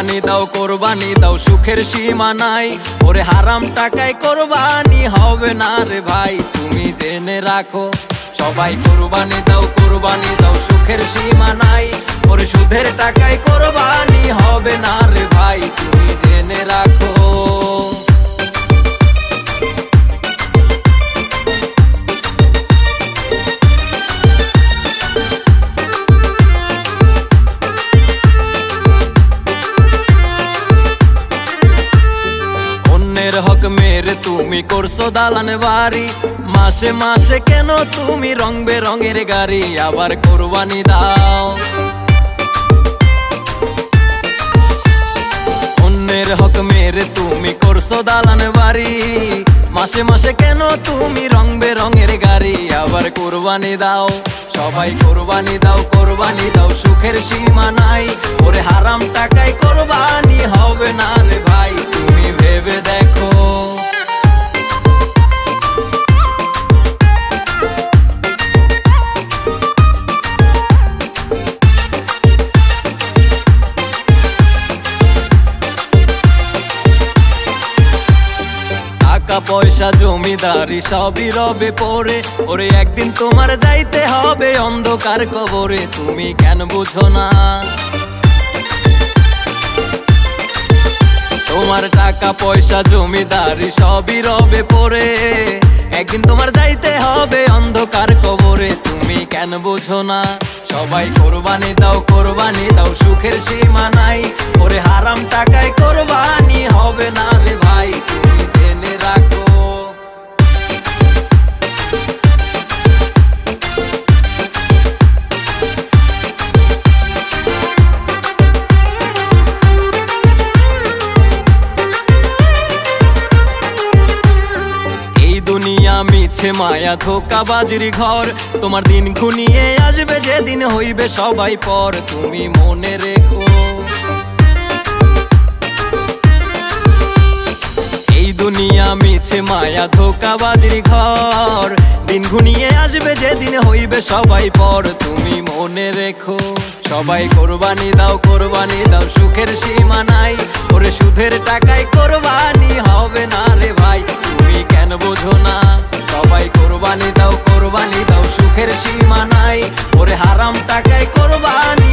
কোরবানি দাও সুখের সীমা নাই। ওরে হারাম টাকায় কোরবানি হবে না রে ভাই, তুমি জেনে রাখো। সবাই কোরবানি দাও সুখের সীমা নাই। ওরে সুদের টাকায় কোরবানি হবে না রে ভাই, তুমি জেনে রাখো। হক মেরে তুমি করছো দালান বাড়ি, মাসে মাসে কেন তুমি রং বেরঙের গাড়ি আবার কোরবানি দাও। অন্যের হক মেরে তুমি করছো দালান বাড়ি, মাসে মাসে কেন তুমি রং বেরঙের গাড়ি আবার কোরবানি দাও। সবাই কোরবানি দাও সুখের সীমা নাই। ওরে হারাম টাকায় কোরবানি হবে না রে ভাই, তুমি ভেবে দেখো। টাকা পয়সা জমিদারি সবই রবে পড়ে, ওরে একদিন তোমার যাইতে হবে অন্ধকার কবরে, তুমি কেন বুঝো না? তোমার টাকা পয়সা জমিদারি সবই রবে পড়ে, একদিন তোমার যাইতে হবে অন্ধকার কবরে, তুমি কেন বুঝো না? সবাই কোরবানি দাও সুখের সীমা নাই। ওরে হারাম টাকায় কোরবানি হবে না রে ভাই, তুমি জেনে রাখো। দুনিয়া মিছে মায়া ধোঁকাবাজির ঘর, তোমার দিন ঘনিয়ে আসবে যেদিন হইবে সবাই পর, তুমি মনে রেখো। এই দুনিয়া মিছে মায়া ধোঁকাবাজির ঘর, দিন ঘনিয়ে আসবে যেদিন হইবে সবাই পর, তুমি মনে রেখো। সবাই কোরবানি দাও সুখের সীমা নাই। ওরে সুদের টাকায় কোরবানি হবে না রে ভাই, তুমি কেন বোঝো না? সবাই কোরবানি দাও সুখের সীমা নাই। ওরে হারাম টাকায় কোরবানি